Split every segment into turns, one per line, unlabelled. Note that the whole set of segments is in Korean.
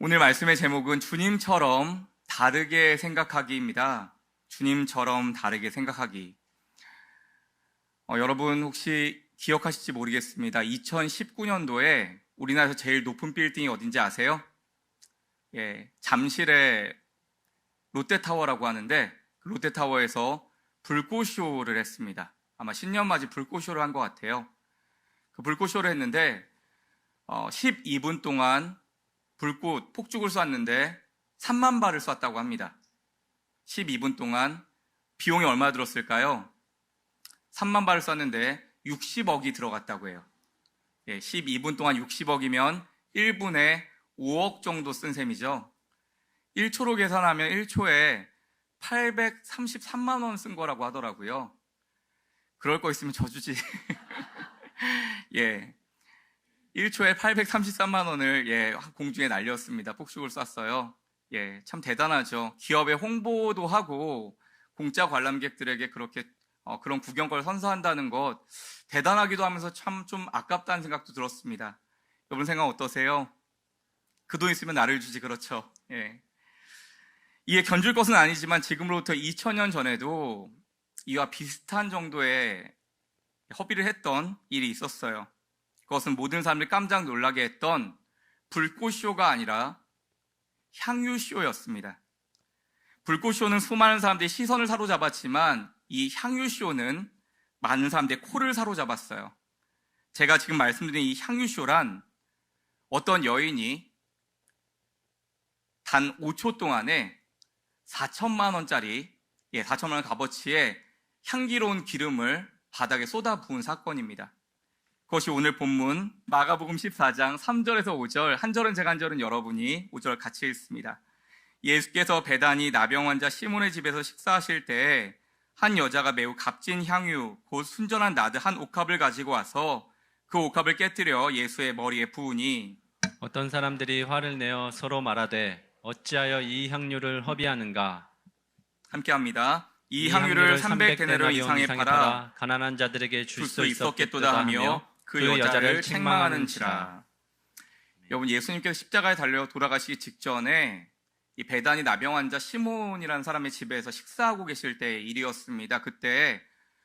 오늘 말씀의 제목은 주님처럼 다르게 생각하기입니다. 주님처럼 다르게 생각하기. 여러분 혹시 기억하실지 모르겠습니다. 2019년도에 우리나라에서 제일 높은 빌딩이 어딘지 아세요? 잠실의 롯데타워라고 하는데 그 롯데타워에서 불꽃쇼를 했습니다. 아마 신년맞이 불꽃쇼를 한 것 같아요. 그 불꽃쇼를 했는데 12분 동안 불꽃 폭죽을 쐈는데 3만 발을 쐈다고 합니다. 12분 동안 비용이 얼마 들었을까요? 3만 발을 쐈는데 60억이 들어갔다고 해요. 12분 동안 60억이면 1분에 5억 정도 쓴 셈이죠. 1초로 계산하면 1초에 833만 원 쓴 거라고 하더라고요. 그럴 거 있으면 저주지. 1초에 833만 원을 공중에 날렸습니다. 폭죽을 쐈어요. 참 대단하죠. 기업의 홍보도 하고 공짜 관람객들에게 그렇게 그런 구경거리를 선사한다는 것 대단하기도 하면서 참 좀 아깝다는 생각도 들었습니다. 여러분 생각 어떠세요? 그 돈 있으면 나를 주지, 그렇죠? 이에 견줄 것은 아니지만 지금으로부터 2000년 전에도 이와 비슷한 정도의 허비를 했던 일이 있었어요. 그것은 모든 사람들이 깜짝 놀라게 했던 불꽃쇼가 아니라 향유쇼였습니다. 불꽃쇼는 수많은 사람들의 시선을 사로잡았지만 이 향유쇼는 많은 사람들의 코를 사로잡았어요. 제가 지금 말씀드린 이 향유쇼란 어떤 여인이 단 5초 동안에 4천만 원짜리 4천만 원 값어치의 향기로운 기름을 바닥에 쏟아 부은 사건입니다. 그것이 오늘 본문 마가복음 14장 3절에서 5절, 한 절은 제가 한 절은 여러분이 5절 같이 읽습니다. 예수께서 베다니 나병 환자 시몬의 집에서 식사하실 때 한 여자가 매우 값진 향유 곧 순전한 나드 한 옥합을 가지고 와서 그 옥합을 깨뜨려 예수의 머리에 부으니
어떤 사람들이 화를 내어 서로 말하되 어찌하여 이 향유를 허비하는가?
함께합니다. 이 향유를 300데나리온 이상에 팔아
가난한 자들에게 줄
수
수
있었겠도다 하며 그 여자를 책망하는지라. 여러분, 예수님께서 십자가에 달려 돌아가시기 직전에 이 베다니 나병 환자 시몬이라는 사람의 집에서 식사하고 계실 때의 일이었습니다. 그때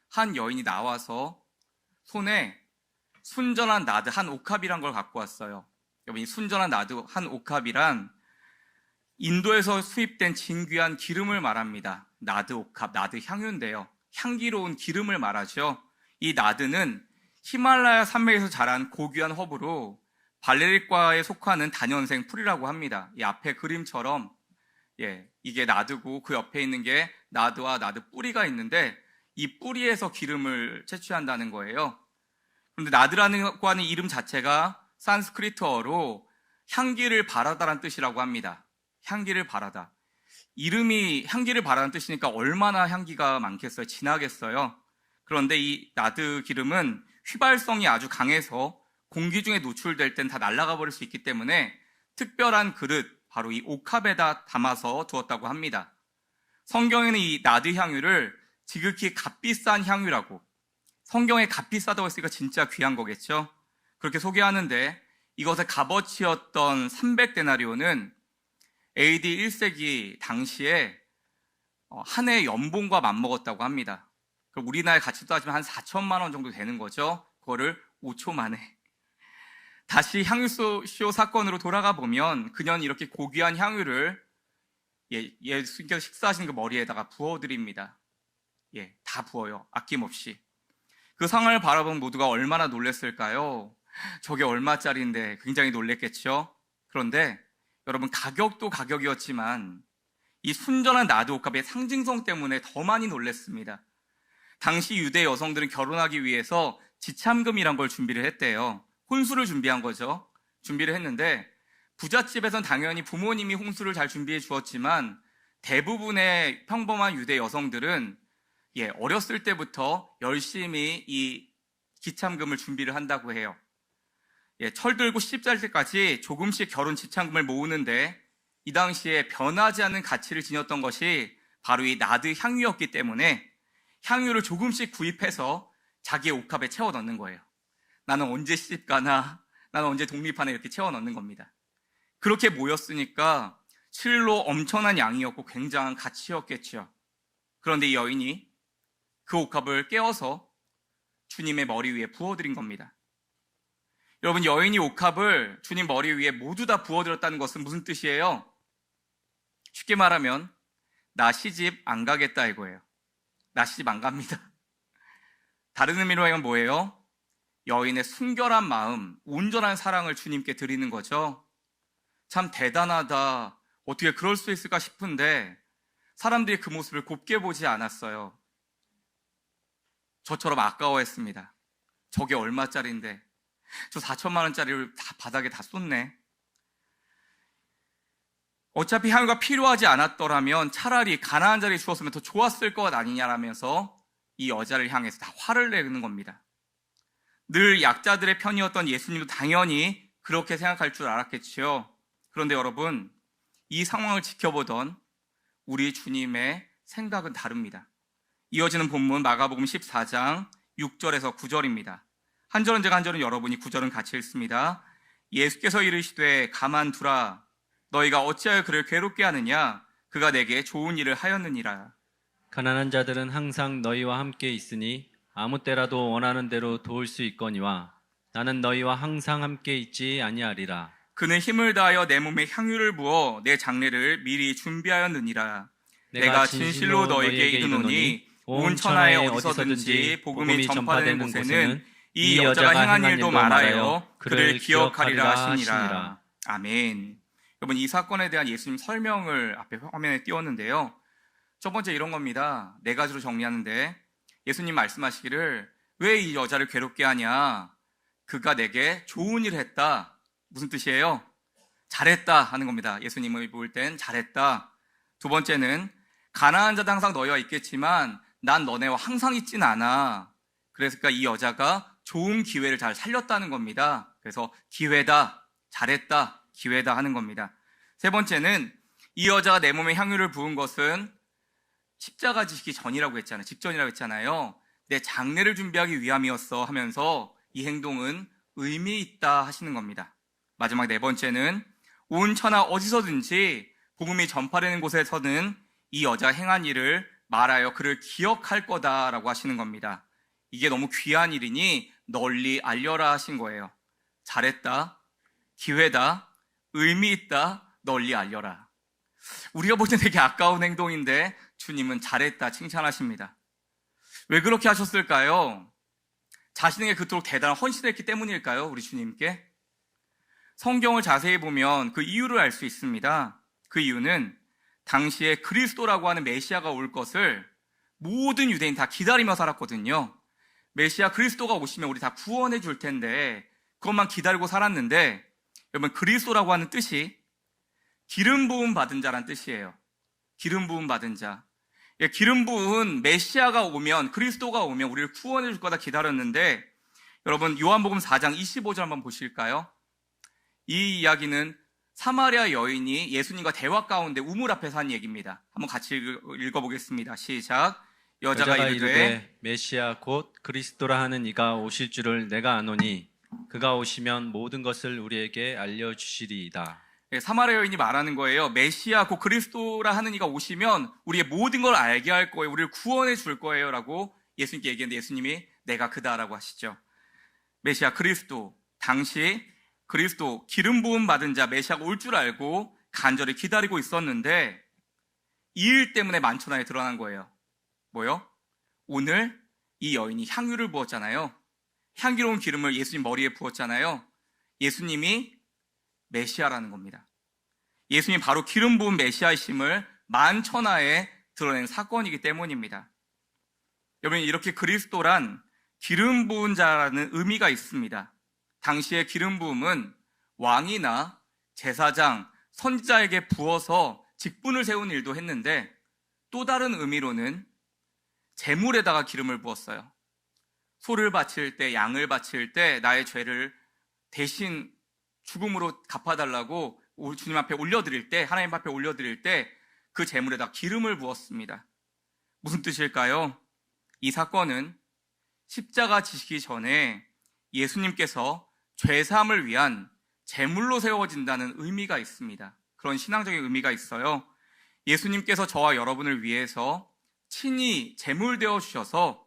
한 여인이 나와서 손에 순전한 나드 한 옥합이란 걸 갖고 왔어요. 여러분, 이 순전한 나드 한 옥합이란 인도에서 수입된 진귀한 기름을 말합니다. 나드 옥합, 나드 향유인데요. 향기로운 기름을 말하죠. 이 나드는 히말라야 산맥에서 자란 고귀한 허브로 발레리과에 속하는 다년생 풀이라고 합니다. 이 앞에 그림처럼 이게 나드고 그 옆에 있는 게 나드와 나드 뿌리가 있는데 이 뿌리에서 기름을 채취한다는 거예요. 그런데 나드라는 하는 이름 자체가 산스크리트어로 향기를 바라다라는 뜻이라고 합니다. 향기를 바라다. 이름이 향기를 바라는 뜻이니까 얼마나 향기가 많겠어요? 진하겠어요? 그런데 이 나드 기름은 휘발성이 아주 강해서 공기 중에 노출될 땐 다 날아가 버릴 수 있기 때문에 특별한 그릇, 바로 이 옥합에다 담아서 두었다고 합니다. 성경에는 이 나드 향유를 지극히 값비싼 향유라고, 성경에 값비싸다고 했으니까 진짜 귀한 거겠죠? 그렇게 소개하는데 이것의 값어치였던 300데나리온은 AD 1세기 당시에 한 해 연봉과 맞먹었다고 합니다. 그럼 우리나라의 가치로 따지면 한 4천만 원 정도 되는 거죠. 그거를 5초 만에. 다시 향유쇼 사건으로 돌아가 보면 그녀는 이렇게 고귀한 향유를 예수님께서 식사하시는 그 머리에다가 부어드립니다. 다 부어요. 아낌없이. 그 상황을 바라본 모두가 얼마나 놀랐을까요? 저게 얼마짜리인데 굉장히 놀랬겠죠? 그런데 여러분, 가격도 가격이었지만 이 순전한 나드 옥합의 상징성 때문에 더 많이 놀랐습니다. 당시 유대 여성들은 결혼하기 위해서 지참금이란 걸 준비를 했대요. 혼수를 준비한 거죠. 준비를 했는데 부잣집에선 당연히 부모님이 혼수를 잘 준비해 주었지만 대부분의 평범한 유대 여성들은 어렸을 때부터 열심히 이 지참금을 준비를 한다고 해요. 철들고 시집살 때까지 조금씩 결혼 지참금을 모으는데 이 당시에 변하지 않는 가치를 지녔던 것이 바로 이 나드 향유였기 때문에 향유를 조금씩 구입해서 자기의 옥합에 채워 넣는 거예요. 나는 언제 시집 가나, 나는 언제 독립하나 이렇게 채워 넣는 겁니다. 그렇게 모였으니까 실로 엄청난 양이었고 굉장한 가치였겠죠. 그런데 이 여인이 그 옥합을 깨어서 주님의 머리 위에 부어드린 겁니다. 여러분, 여인이 옥합을 주님 머리 위에 모두 다 부어드렸다는 것은 무슨 뜻이에요? 쉽게 말하면 나 시집 안 가겠다 이거예요. 나 시집 안 갑니다. 다른 의미로 하면 뭐예요? 여인의 순결한 마음, 온전한 사랑을 주님께 드리는 거죠. 참 대단하다. 어떻게 그럴 수 있을까 싶은데 사람들이 그 모습을 곱게 보지 않았어요. 저처럼 아까워했습니다. 저게 얼마짜리인데 저 4천만 원짜리를 다 바닥에 다 쏟네. 어차피 향유가 필요하지 않았더라면 차라리 가난한 자리에 주었으면 더 좋았을 것 아니냐라면서 이 여자를 향해서 다 화를 내는 겁니다. 늘 약자들의 편이었던 예수님도 당연히 그렇게 생각할 줄 알았겠지요. 그런데 여러분, 이 상황을 지켜보던 우리 주님의 생각은 다릅니다. 이어지는 본문 마가복음 14장 6절에서 9절입니다. 한 절은 제가 한 절은 여러분이 9절은 같이 읽습니다. 예수께서 이르시되 가만두라. 너희가 어찌하여 그를 괴롭게 하느냐? 그가 내게 좋은 일을 하였느니라.
가난한 자들은 항상 너희와 함께 있으니 아무 때라도 원하는 대로 도울 수 있거니와 나는 너희와 항상 함께 있지 아니하리라.
그는 힘을 다하여 내 몸에 향유를 부어 내 장례를 미리 준비하였느니라. 내가 진실로 너희에게 이르노니 온 천하에 어디서든지 복음이 전파되는 곳에는 이 여자가 행한 일도 말하여 그를 기억하리라 하시니라. 아멘. 여러분, 이 사건에 대한 예수님 설명을 앞에 화면에 띄웠는데요. 첫 번째 이런 겁니다. 네 가지로 정리하는데 예수님 말씀하시기를 왜 이 여자를 괴롭게 하냐? 그가 내게 좋은 일을 했다. 무슨 뜻이에요? 잘했다 하는 겁니다. 예수님을 볼 땐 잘했다. 두 번째는 가난한 자도 항상 너희와 있겠지만 난 너네와 항상 있진 않아. 그러니까 이 여자가 좋은 기회를 잘 살렸다는 겁니다. 그래서 기회다, 잘했다, 기회다 하는 겁니다. 세 번째는 이 여자가 내 몸에 향유를 부은 것은 십자가 지시기 전이라고 했잖아요. 직전이라고 했잖아요. 내 장례를 준비하기 위함이었어 하면서 이 행동은 의미 있다 하시는 겁니다. 마지막 네 번째는 온 천하 어디서든지 복음이 전파되는 곳에서는 이 여자가 행한 일을 말하여 그를 기억할 거다라고 하시는 겁니다. 이게 너무 귀한 일이니 널리 알려라 하신 거예요. 잘했다, 기회다, 의미 있다, 널리 알려라. 우리가 볼 때 되게 아까운 행동인데 주님은 잘했다 칭찬하십니다. 왜 그렇게 하셨을까요? 자신에게 그토록 대단한 헌신을 했기 때문일까요? 우리 주님께? 성경을 자세히 보면 그 이유를 알 수 있습니다. 그 이유는 당시에 그리스도라고 하는 메시아가 올 것을 모든 유대인 다 기다리며 살았거든요. 메시아 그리스도가 오시면 우리 다 구원해 줄 텐데 그것만 기다리고 살았는데, 여러분, 그리스도라고 하는 뜻이 기름 부음 받은 자란 뜻이에요. 기름 부음 받은 자. 기름 부은 메시아가 오면, 그리스도가 오면 우리를 구원해 줄 거다 기다렸는데, 여러분, 요한복음 4장 25절 한번 보실까요? 이 이야기는 사마리아 여인이 예수님과 대화 가운데 우물 앞에서 한 얘기입니다. 한번 같이 읽어보겠습니다. 시작. 여자가 이르되
메시아 곧 그리스도라 하는 이가 오실 줄을 내가 아노니 그가 오시면 모든 것을 우리에게 알려주시리이다.
사마리아 여인이 말하는 거예요. 메시아 곧 그리스도라 하는 이가 오시면 우리의 모든 걸 알게 할 거예요. 우리를 구원해 줄 거예요 라고 예수님께 얘기했는데 예수님이 내가 그다라고 하시죠. 메시아 그리스도, 당시 그리스도 기름 부음 받은 자 메시아가 올 줄 알고 간절히 기다리고 있었는데 이 일 때문에 만천하에 드러난 거예요. 뭐요? 오늘 이 여인이 향유를 부었잖아요. 향기로운 기름을 예수님 머리에 부었잖아요. 예수님이 메시아라는 겁니다. 예수님이 바로 기름 부은 메시아이심을 만천하에 드러낸 사건이기 때문입니다. 여러분, 이렇게 그리스도란 기름 부은 자라는 의미가 있습니다. 당시의 기름 부음은 왕이나 제사장, 선지자에게 부어서 직분을 세운 일도 했는데 또 다른 의미로는 제물에다가 기름을 부었어요. 소를 바칠 때, 양을 바칠 때 나의 죄를 대신 죽음으로 갚아달라고 주님 앞에 올려드릴 때, 하나님 앞에 올려드릴 때 그 제물에다 기름을 부었습니다. 무슨 뜻일까요? 이 사건은 십자가 지시기 전에 예수님께서 죄사함을 위한 제물로 세워진다는 의미가 있습니다. 그런 신앙적인 의미가 있어요. 예수님께서 저와 여러분을 위해서 친히 제물 되어 주셔서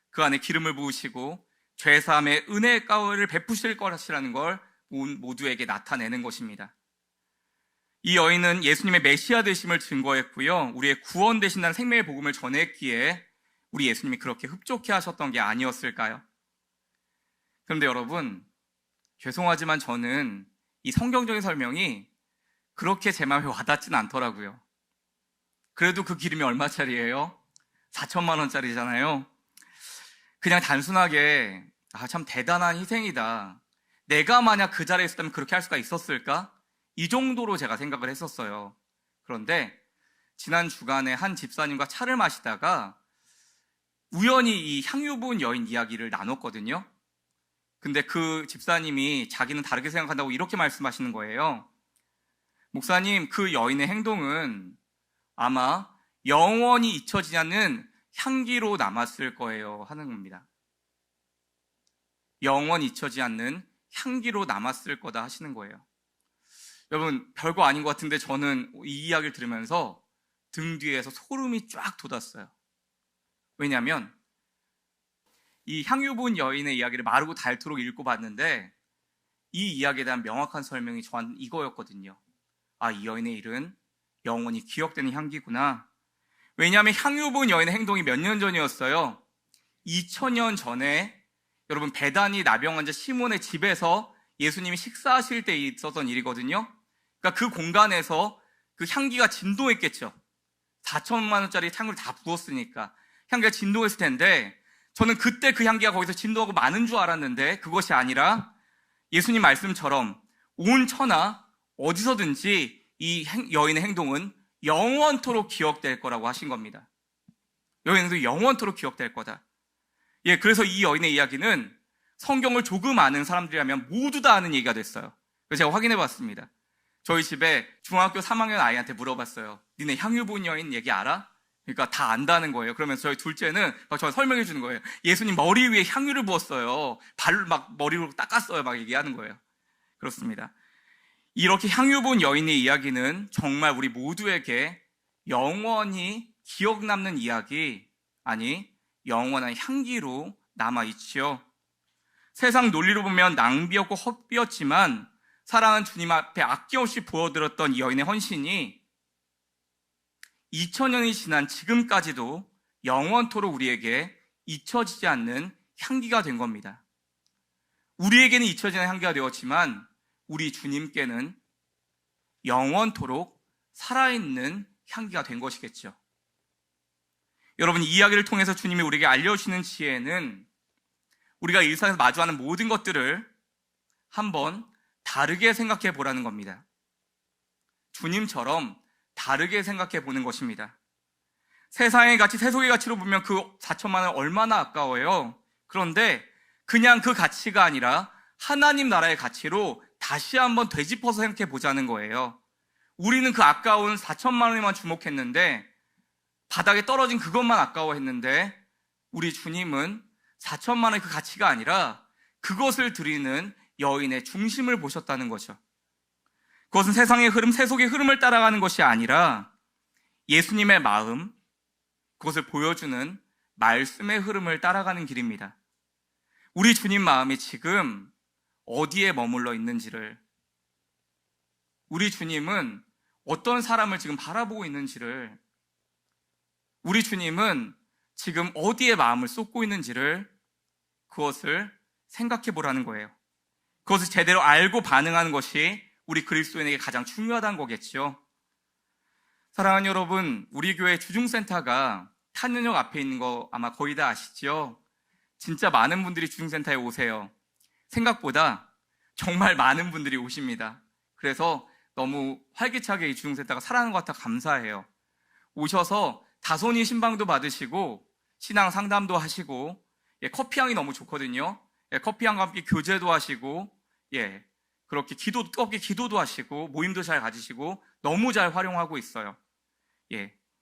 그 안에 기름을 부으시고 죄사함의 은혜의 가운을 베푸실 것이라는 걸 모두에게 나타내는 것입니다. 이 여인은 예수님의 메시아 되심을 증거했고요. 우리의 구원 되신다는 생명의 복음을 전했기에 우리 예수님이 그렇게 흡족해 하셨던 게 아니었을까요? 그런데 여러분, 죄송하지만 저는 이 성경적인 설명이 그렇게 제 마음에 와닿진 않더라고요. 그래도 그 기름이 얼마짜리예요? 4천만 원짜리잖아요. 그냥 단순하게 참 대단한 희생이다. 내가 만약 그 자리에 있었다면 그렇게 할 수가 있었을까? 이 정도로 제가 생각을 했었어요. 그런데 지난 주간에 한 집사님과 차를 마시다가 우연히 이 향유 부은 여인 이야기를 나눴거든요. 근데 그 집사님이 자기는 다르게 생각한다고 이렇게 말씀하시는 거예요. 목사님, 그 여인의 행동은 아마 영원히 잊혀지지 않는 향기로 남았을 거예요 하는 겁니다. 영원히 잊혀지지 않는 향기로 남았을 거다 하시는 거예요. 여러분, 별거 아닌 것 같은데 저는 이 이야기를 들으면서 등 뒤에서 소름이 쫙 돋았어요. 왜냐하면 이 향유 부은 여인의 이야기를 마르고 닳도록 읽고 봤는데 이 이야기에 대한 명확한 설명이 저한테 이거였거든요. 아, 이 여인의 일은 영원히 기억되는 향기구나. 왜냐하면 향유 부은 여인의 행동이 몇 년 전이었어요. 2000년 전에 여러분 베다니 나병 환자 시몬의 집에서 예수님이 식사하실 때 있었던 일이거든요. 그러니까 그 공간에서 그 향기가 진동했겠죠. 4천만 원짜리 향을 다 부었으니까 향기가 진동했을 텐데 저는 그때 그 향기가 거기서 진동하고 많은 줄 알았는데 그것이 아니라 예수님 말씀처럼 온 천하 어디서든지 이 여인의 행동은 영원토록 기억될 거라고 하신 겁니다. 여인도 영원토록 기억될 거다. 예, 그래서 이 여인의 이야기는 성경을 조금 아는 사람들이라면 모두 다 아는 얘기가 됐어요. 그래서 제가 확인해 봤습니다. 저희 집에 중학교 3학년 아이한테 물어봤어요. 니네 향유 부은 여인 얘기 알아? 그러니까 다 안다는 거예요. 그러면서 저희 둘째는 막 저한테 설명해 주는 거예요. 예수님 머리 위에 향유를 부었어요. 발을 막 머리로 닦았어요. 막 얘기하는 거예요. 그렇습니다. 이렇게 향유 부은 여인의 이야기는 정말 우리 모두에게 영원히 기억 남는 이야기, 아니 영원한 향기로 남아있지요. 세상 논리로 보면 낭비였고 헛비였지만 사랑하는 주님 앞에 아낌없이 보여드렸던 이 여인의 헌신이 2000년이 지난 지금까지도 영원토록 우리에게 잊혀지지 않는 향기가 된 겁니다. 우리에게는 잊혀지는 향기가 되었지만 우리 주님께는 영원토록 살아있는 향기가 된 것이겠죠. 여러분, 이 이야기를 통해서 주님이 우리에게 알려주시는 지혜는 우리가 일상에서 마주하는 모든 것들을 한번 다르게 생각해 보라는 겁니다. 주님처럼 다르게 생각해 보는 것입니다. 세상의 가치, 세속의 가치로 보면 그 4천만 원 얼마나 아까워요. 그런데 그냥 그 가치가 아니라 하나님 나라의 가치로 다시 한번 되짚어서 생각해 보자는 거예요. 우리는 그 아까운 4천만 원에만 주목했는데 바닥에 떨어진 그것만 아까워했는데 우리 주님은 4천만 원의 그 가치가 아니라 그것을 드리는 여인의 중심을 보셨다는 거죠. 그것은 세상의 흐름, 세속의 흐름을 따라가는 것이 아니라 예수님의 마음, 그것을 보여주는 말씀의 흐름을 따라가는 길입니다. 우리 주님 마음이 지금 어디에 머물러 있는지를, 우리 주님은 어떤 사람을 지금 바라보고 있는지를, 우리 주님은 지금 어디에 마음을 쏟고 있는지를 그것을 생각해 보라는 거예요. 그것을 제대로 알고 반응하는 것이 우리 그리스도인에게 가장 중요하다는 거겠죠. 사랑하는 여러분, 우리 교회 주중센터가 탄현역 앞에 있는 거 아마 거의 다 아시죠? 진짜 많은 분들이 주중센터에 오세요. 생각보다 정말 많은 분들이 오십니다. 그래서 너무 활기차게 이 주중센터가 살아가는 것 같아 감사해요. 오셔서 다손이 신방도 받으시고 신앙 상담도 하시고, 커피향이 너무 좋거든요. 커피향과 함께 교제도 하시고, 그렇게 뜨겁게 기도도 하시고 모임도 잘 가지시고 너무 잘 활용하고 있어요.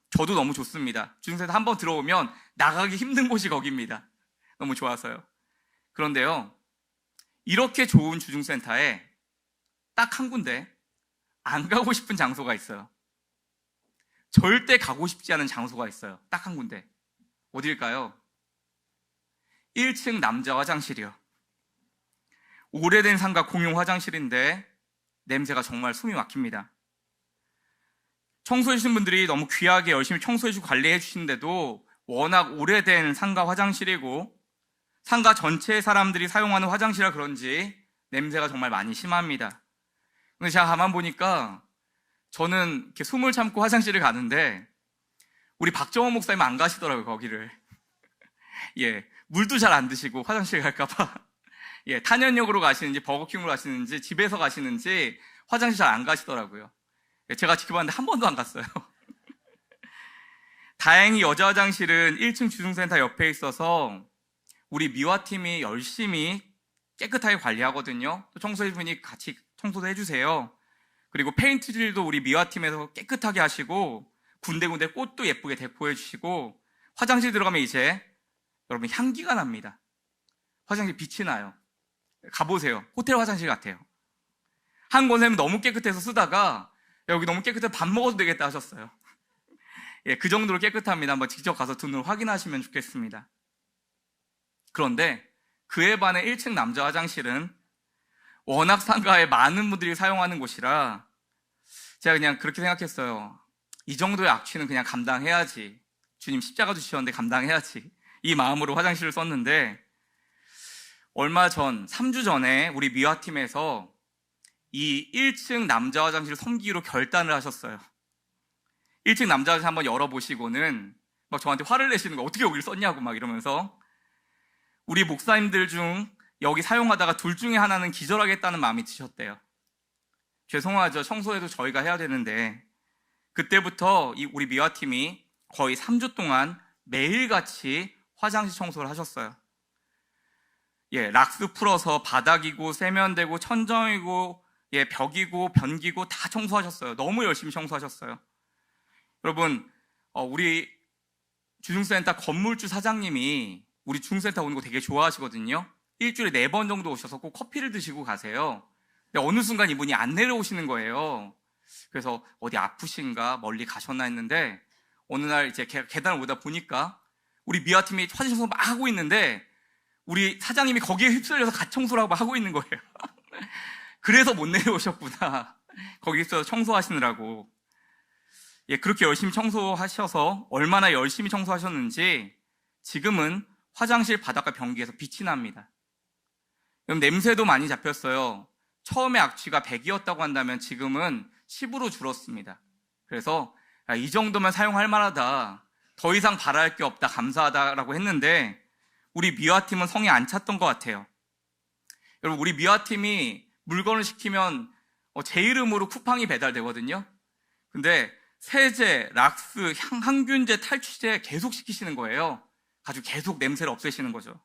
저도 너무 좋습니다. 주중센터 한번 들어오면 나가기 힘든 곳이 거기입니다. 너무 좋아서요. 그런데요, 이렇게 좋은 주중센터에 딱 한 군데 안 가고 싶은 장소가 있어요. 절대 가고 싶지 않은 장소가 있어요. 딱 한 군데. 어딜까요? 1층 남자 화장실이요. 오래된 상가 공용 화장실인데 냄새가 정말 숨이 막힙니다. 청소해 주신 분들이 너무 귀하게 열심히 청소해 주고 관리해 주시는데도 워낙 오래된 상가 화장실이고 상가 전체 사람들이 사용하는 화장실이라 그런지 냄새가 정말 많이 심합니다. 근데 제가 가만 보니까 저는 이렇게 숨을 참고 화장실을 가는데 우리 박정원 목사님 안 가시더라고요, 거기를. 예, 물도 잘 안 드시고 화장실 갈까봐. 예, 탄현역으로 가시는지 버거킹으로 가시는지 집에서 가시는지 화장실 잘 안 가시더라고요. 예, 제가 지켜봤는데 한 번도 안 갔어요. 다행히 여자 화장실은 1층 주중센터 옆에 있어서 우리 미화팀이 열심히 깨끗하게 관리하거든요. 또 청소해분이 같이 청소도 해주세요. 그리고 페인트질도 우리 미화팀에서 깨끗하게 하시고 군데군데 꽃도 예쁘게 데코해 주시고 화장실 들어가면 이제 여러분 향기가 납니다. 화장실 빛이 나요. 가보세요. 호텔 화장실 같아요. 한 권사님은 너무 깨끗해서 쓰다가 여기 너무 깨끗해서 밥 먹어도 되겠다 하셨어요. 예, 그 정도로 깨끗합니다. 한번 직접 가서 두 눈으로 확인하시면 좋겠습니다. 그런데 그에 반해 1층 남자 화장실은 워낙 상가에 많은 분들이 사용하는 곳이라 제가 그냥 그렇게 생각했어요. 이 정도의 악취는 그냥 감당해야지. 주님 십자가 주셨는데 감당해야지. 이 마음으로 화장실을 썼는데 얼마 전, 3주 전에 우리 미화팀에서 이 1층 남자 화장실을 섬기기로 결단을 하셨어요. 1층 남자 화장실 한번 열어보시고는 막 저한테 화를 내시는 거 어떻게 여기를 썼냐고 막 이러면서 우리 목사님들 중 여기 사용하다가 둘 중에 하나는 기절하겠다는 마음이 드셨대요. 죄송하죠. 청소해도 저희가 해야 되는데 그때부터 우리 미화팀이 거의 3주 동안 매일같이 화장실 청소를 하셨어요. 예, 락스 풀어서 바닥이고 세면대고 천정이고 예, 벽이고 변기고 다 청소하셨어요. 너무 열심히 청소하셨어요. 여러분, 우리 주중센터 건물주 사장님이 우리 주중센터 오는 거 되게 좋아하시거든요. 일주일에 4번 정도 오셔서 꼭 커피를 드시고 가세요. 근데 어느 순간 이분이 안 내려오시는 거예요. 그래서 어디 아프신가 멀리 가셨나 했는데 어느 날 이제 계단을 오다 보니까 우리 미화팀이 화장실 청소 막 하고 있는데 우리 사장님이 거기에 휩쓸려서 같이 청소를 하고 있는 거예요. 그래서 못 내려오셨구나. 거기서 청소하시느라고. 예, 그렇게 열심히 청소하셔서 얼마나 열심히 청소하셨는지 지금은 화장실 바닥과 변기에서 빛이 납니다. 그럼 냄새도 많이 잡혔어요. 처음에 악취가 100이었다고 한다면 지금은 10으로 줄었습니다. 그래서 이 정도면 사용할 만하다. 더 이상 바랄 게 없다. 감사하다라고 했는데 우리 미화팀은 성에 안 찼던 것 같아요. 여러분, 우리 미화팀이 물건을 시키면 제 이름으로 쿠팡이 배달되거든요. 근데 세제, 락스, 항균제, 탈취제 계속 시키시는 거예요. 가지고 계속 냄새를 없애시는 거죠.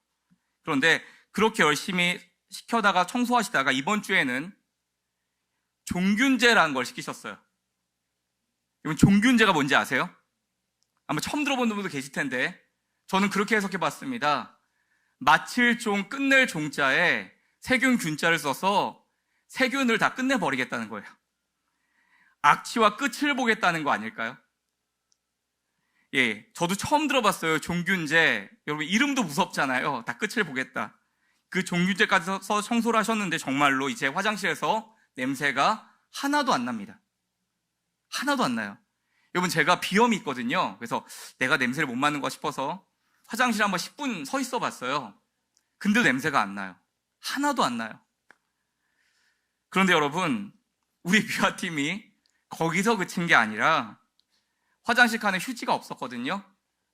그런데 그렇게 열심히 시켜다가 청소하시다가 이번 주에는 종균제라는 걸 시키셨어요. 여러분, 종균제가 뭔지 아세요? 아마 처음 들어본 분들도 계실 텐데 저는 그렇게 해석해 봤습니다. 마칠 종, 끝낼 종자에 세균 균자를 써서 세균을 다 끝내버리겠다는 거예요. 악취와 끝을 보겠다는 거 아닐까요? 예, 저도 처음 들어봤어요. 종균제. 여러분, 이름도 무섭잖아요. 다 끝을 보겠다. 그 종균제까지 써서 청소를 하셨는데 정말로 이제 화장실에서 냄새가 하나도 안 납니다. 하나도 안 나요. 여러분, 제가 비염이 있거든요. 그래서 내가 냄새를 못 맡는가 싶어서 화장실에 한번 10분 서 있어 봤어요. 근데 냄새가 안 나요. 하나도 안 나요. 그런데 여러분, 우리 미화팀이 거기서 그친 게 아니라 화장실 칸에 휴지가 없었거든요.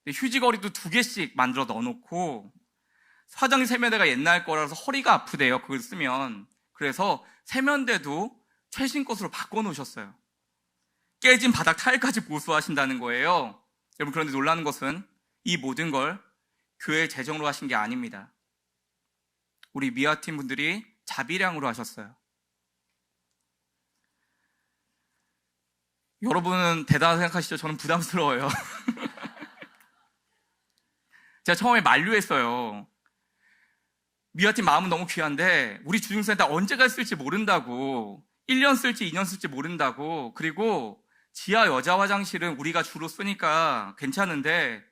휴지거리도 2개씩 만들어 넣어놓고 화장실 세면대가 옛날 거라서 허리가 아프대요. 그걸 쓰면. 그래서 세면대도 최신 것으로 바꿔놓으셨어요. 깨진 바닥 타일까지 보수하신다는 거예요. 여러분, 그런데 놀라는 것은 이 모든 걸 교회 재정으로 하신 게 아닙니다. 우리 미화팀 분들이 자비량으로 하셨어요. 여러분은 대단하다고 생각하시죠? 저는 부담스러워요. 제가 처음에 만류했어요. 미화팀 마음은 너무 귀한데 우리 주중센터 언제가 쓸지 모른다고 1년 쓸지 2년 쓸지 모른다고, 그리고 지하 여자 화장실은 우리가 주로 쓰니까 괜찮은데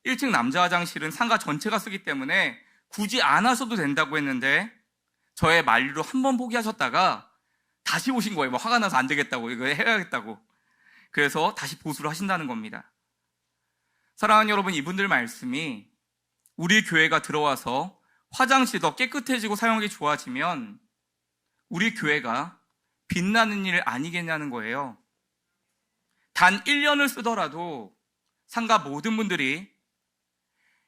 1층 남자 화장실은 상가 전체가 쓰기 때문에 굳이 안 하셔도 된다고 했는데 저의 만류로 한 번 포기하셨다가 다시 오신 거예요. 뭐 화가 나서 안 되겠다고, 이거 해야겠다고. 그래서 다시 보수를 하신다는 겁니다. 사랑하는 여러분, 이분들 말씀이 우리 교회가 들어와서 화장실이 더 깨끗해지고 사용하기 좋아지면 우리 교회가 빛나는 일 아니겠냐는 거예요. 단 1년을 쓰더라도 상가 모든 분들이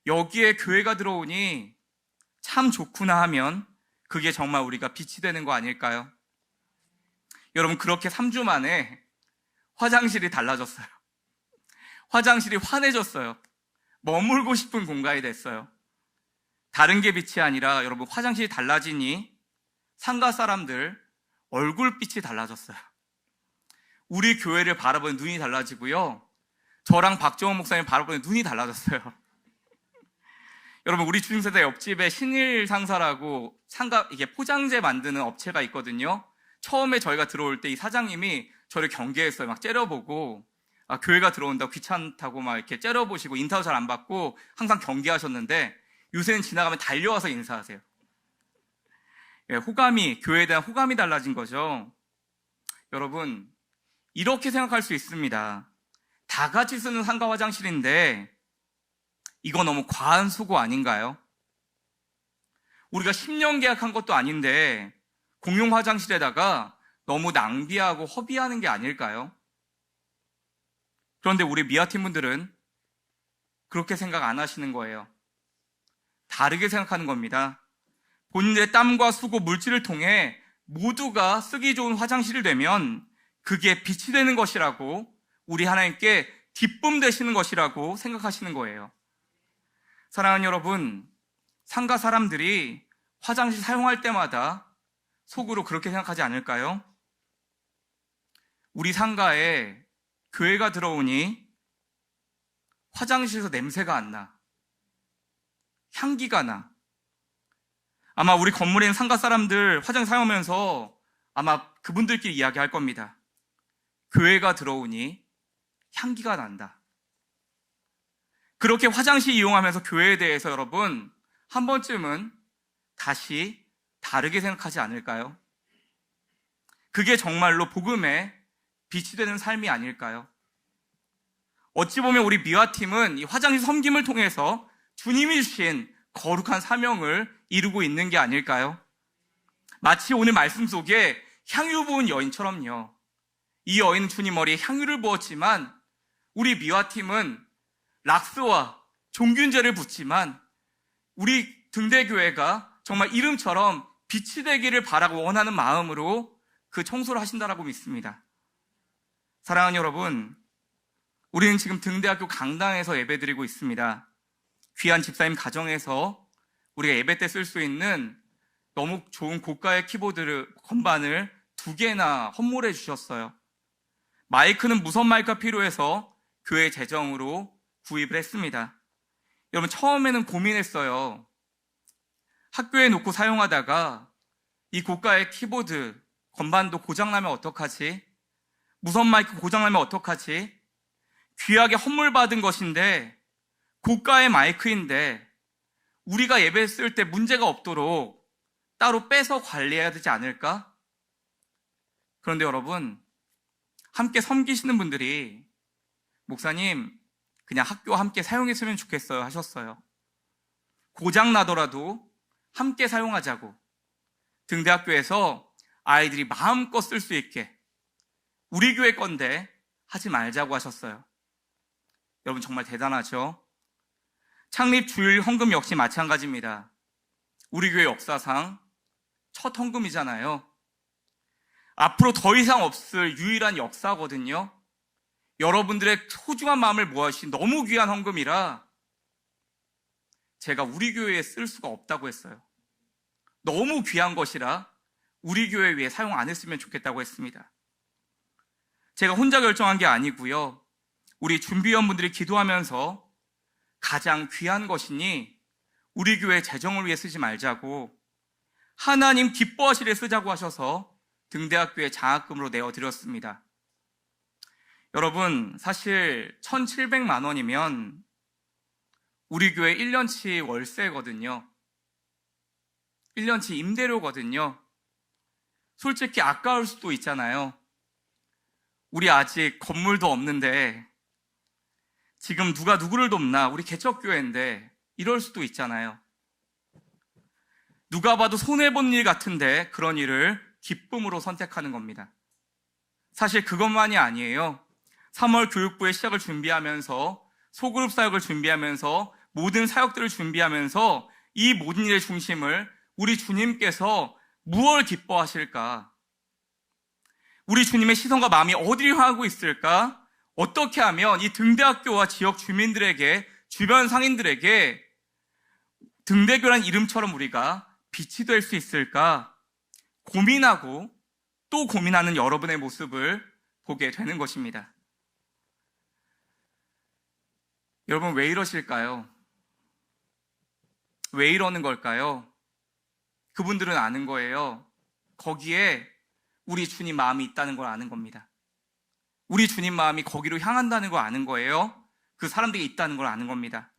여기에 교회가 들어오니 참 좋구나 하면 그게 정말 우리가 빛이 되는 거 아닐까요? 여러분, 그렇게 3주 만에 화장실이 달라졌어요. 화장실이 환해졌어요. 머물고 싶은 공간이 됐어요. 다른 게 빛이 아니라 여러분, 화장실이 달라지니 상가 사람들 얼굴빛이 달라졌어요. 우리 교회를 바라보는 눈이 달라지고요. 저랑 박정원 목사님 바라보는 눈이 달라졌어요. 여러분, 우리 주중세대 옆집에 신일 상사라고 상가 이게 포장재 만드는 업체가 있거든요. 처음에 저희가 들어올 때 이 사장님이 저를 경계했어요. 막 째려보고, 교회가 들어온다고 귀찮다고 막 이렇게 째려보시고 인사도 잘 안 받고 항상 경계하셨는데 요새는 지나가면 달려와서 인사하세요. 호감이, 교회에 대한 호감이 달라진 거죠. 여러분, 이렇게 생각할 수 있습니다. 다 같이 쓰는 상가 화장실인데 이거 너무 과한 수고 아닌가요? 우리가 10년 계약한 것도 아닌데 공용 화장실에다가 너무 낭비하고 허비하는 게 아닐까요? 그런데 우리 미아팀 분들은 그렇게 생각 안 하시는 거예요. 다르게 생각하는 겁니다. 본인의 땀과 수고, 물질을 통해 모두가 쓰기 좋은 화장실이 되면 그게 빛이 되는 것이라고, 우리 하나님께 기쁨 되시는 것이라고 생각하시는 거예요. 사랑하는 여러분, 상가 사람들이 화장실 사용할 때마다 속으로 그렇게 생각하지 않을까요? 우리 상가에 교회가 들어오니 화장실에서 냄새가 안 나. 향기가 나. 아마 우리 건물에 있는 상가 사람들 화장실 사용하면서 아마 그분들끼리 이야기할 겁니다. 교회가 들어오니 향기가 난다. 그렇게 화장실 이용하면서 교회에 대해서 여러분 한 번쯤은 다시 다르게 생각하지 않을까요? 그게 정말로 복음의 빛이 되는 삶이 아닐까요? 어찌 보면 우리 미화팀은 이 화장실 섬김을 통해서 주님이 주신 거룩한 사명을 이루고 있는 게 아닐까요? 마치 오늘 말씀 속에 향유 부은 여인처럼요. 이 여인은 주님 머리에 향유를 부었지만 우리 미화팀은 락스와 종균제를 붓지만 우리 등대교회가 정말 이름처럼 빛이 되기를 바라고 원하는 마음으로 그 청소를 하신다라고 믿습니다. 사랑하는 여러분, 우리는 지금 등대학교 강당에서 예배드리고 있습니다. 귀한 집사님 가정에서 우리가 예배 때 쓸 수 있는 너무 좋은 고가의 키보드 건반을 2개나 헌물해 주셨어요. 마이크는 무선 마이크가 필요해서 교회 재정으로 구입을 했습니다. 여러분, 처음에는 고민했어요. 학교에 놓고 사용하다가 이 고가의 키보드 건반도 고장나면 어떡하지? 무선 마이크 고장나면 어떡하지? 귀하게 헌물 받은 것인데 고가의 마이크인데 우리가 예배 쓸 때 문제가 없도록 따로 빼서 관리해야 되지 않을까? 그런데 여러분, 함께 섬기시는 분들이 목사님 그냥 학교 함께 사용했으면 좋겠어요 하셨어요. 고장 나더라도 함께 사용하자고, 등대학교에서 아이들이 마음껏 쓸 수 있게 우리 교회 건데 하지 말자고 하셨어요. 여러분 정말 대단하죠? 창립 주일 헌금 역시 마찬가지입니다. 우리 교회 역사상 첫 헌금이잖아요. 앞으로 더 이상 없을 유일한 역사거든요. 여러분들의 소중한 마음을 모아주신 너무 귀한 헌금이라 제가 우리 교회에 쓸 수가 없다고 했어요. 너무 귀한 것이라 우리 교회 위에 사용 안 했으면 좋겠다고 했습니다. 제가 혼자 결정한 게 아니고요. 우리 준비위원분들이 기도하면서 가장 귀한 것이니 우리 교회 재정을 위해 쓰지 말자고, 하나님 기뻐하시려 쓰자고 하셔서 등대학교에 장학금으로 내어드렸습니다. 여러분, 사실 1,700만 원이면 우리 교회 1년치 월세거든요. 1년치 임대료거든요. 솔직히 아까울 수도 있잖아요. 우리 아직 건물도 없는데 지금 누가 누구를 돕나? 우리 개척교회인데 이럴 수도 있잖아요. 누가 봐도 손해본 일 같은데 그런 일을 기쁨으로 선택하는 겁니다. 사실 그것만이 아니에요. 3월 교육부의 시작을 준비하면서 소그룹 사역을 준비하면서 모든 사역들을 준비하면서 이 모든 일의 중심을 우리 주님께서 무엇을 기뻐하실까? 우리 주님의 시선과 마음이 어디를 향하고 있을까? 어떻게 하면 이 등대학교와 지역 주민들에게, 주변 상인들에게 등대교란 이름처럼 우리가 빛이 될 수 있을까? 고민하고 또 고민하는 여러분의 모습을 보게 되는 것입니다. 여러분, 왜 이러실까요? 왜 이러는 걸까요? 그분들은 아는 거예요. 거기에 우리 주님 마음이 있다는 걸 아는 겁니다. 우리 주님 마음이 거기로 향한다는 걸 아는 거예요. 그 사람들이 있다는 걸 아는 겁니다.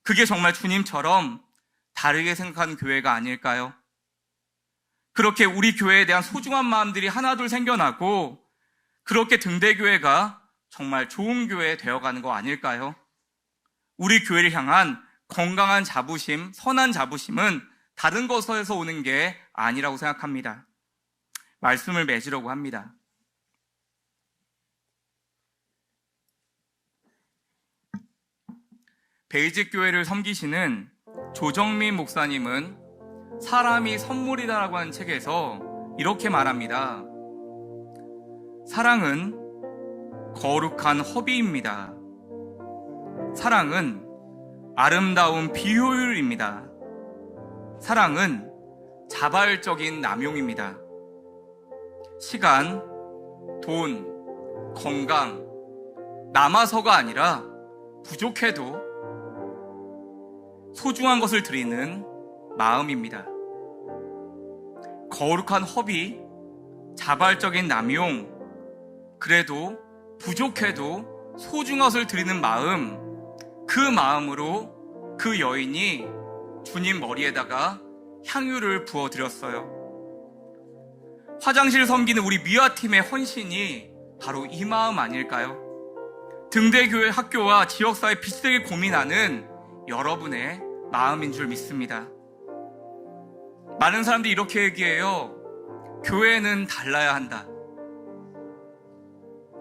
그게 정말 주님처럼 다르게 생각하는 교회가 아닐까요? 그렇게 우리 교회에 대한 소중한 마음들이 하나둘 생겨나고 그렇게 등대교회가 정말 좋은 교회 되어가는 거 아닐까요? 우리 교회를 향한 건강한 자부심, 선한 자부심은 다른 것에서 오는 게 아니라고 생각합니다. 말씀을 맺으려고 합니다. 베이직 교회를 섬기시는 조정민 목사님은 사람이 선물이다라고 하는 책에서 이렇게 말합니다. 사랑은 거룩한 허비입니다. 사랑은 아름다운 비효율입니다. 사랑은 자발적인 남용입니다. 시간, 돈, 건강, 남아서가 아니라 부족해도 소중한 것을 드리는 마음입니다. 거룩한 허비, 자발적인 남용, 그래도 부족해도 소중한 것을 드리는 마음, 그 마음으로 그 여인이 주님 머리에다가 향유를 부어드렸어요. 화장실 섬기는 우리 미화팀의 헌신이 바로 이 마음 아닐까요? 등대교회 학교와 지역사회 빛이 되길 고민하는 여러분의 마음인 줄 믿습니다. 많은 사람들이 이렇게 얘기해요. 교회는 달라야 한다.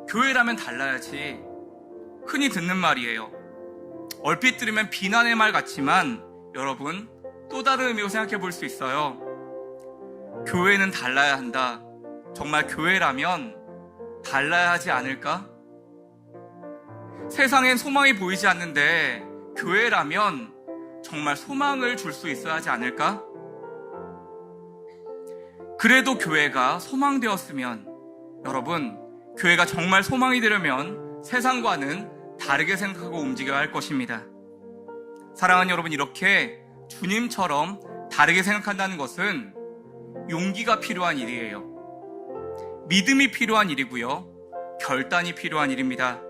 교회라면 달라야지. 흔히 듣는 말이에요. 얼핏 들으면 비난의 말 같지만 여러분, 또 다른 의미로 생각해 볼 수 있어요. 교회는 달라야 한다. 정말 교회라면 달라야 하지 않을까? 세상엔 소망이 보이지 않는데 교회라면 정말 소망을 줄 수 있어야 하지 않을까? 그래도 교회가 소망되었으면, 여러분, 교회가 정말 소망이 되려면 세상과는 다르게 생각하고 움직여야 할 것입니다. 사랑하는 여러분, 이렇게 주님처럼 다르게 생각한다는 것은 용기가 필요한 일이에요. 믿음이 필요한 일이고요. 결단이 필요한 일입니다.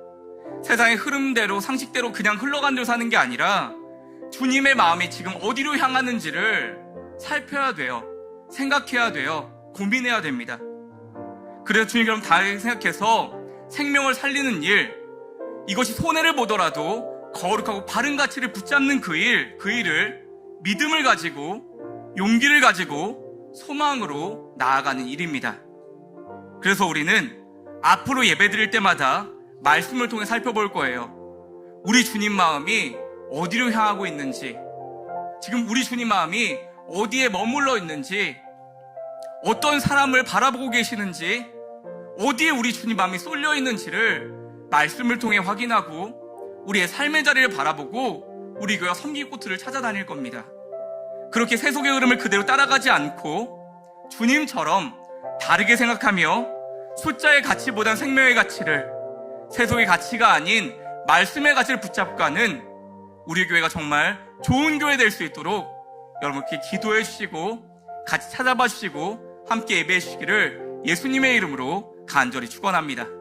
세상의 흐름대로, 상식대로 그냥 흘러간 대로 사는 게 아니라 주님의 마음이 지금 어디로 향하는지를 살펴야 돼요. 생각해야 돼요. 고민해야 됩니다. 그래서 주님처럼 다르게 생각해서 생명을 살리는 일, 이것이 손해를 보더라도 거룩하고 바른 가치를 붙잡는 그 일을 믿음을 가지고 용기를 가지고 소망으로 나아가는 일입니다. 그래서 우리는 앞으로 예배드릴 때마다 말씀을 통해 살펴볼 거예요. 우리 주님 마음이 어디로 향하고 있는지, 지금 우리 주님 마음이 어디에 머물러 있는지, 어떤 사람을 바라보고 계시는지, 어디에 우리 주님 마음이 쏠려 있는지를 말씀을 통해 확인하고 우리의 삶의 자리를 바라보고 우리 교회가 섬기는 곳을 찾아다닐 겁니다. 그렇게 세속의 흐름을 그대로 따라가지 않고 주님처럼 다르게 생각하며 숫자의 가치보단 생명의 가치를, 세속의 가치가 아닌 말씀의 가치를 붙잡고가는 우리 교회가 정말 좋은 교회 될 수 있도록 여러분 이렇게 기도해 주시고 같이 찾아봐 주시고 함께 예배해 주시기를 예수님의 이름으로 간절히 축원합니다.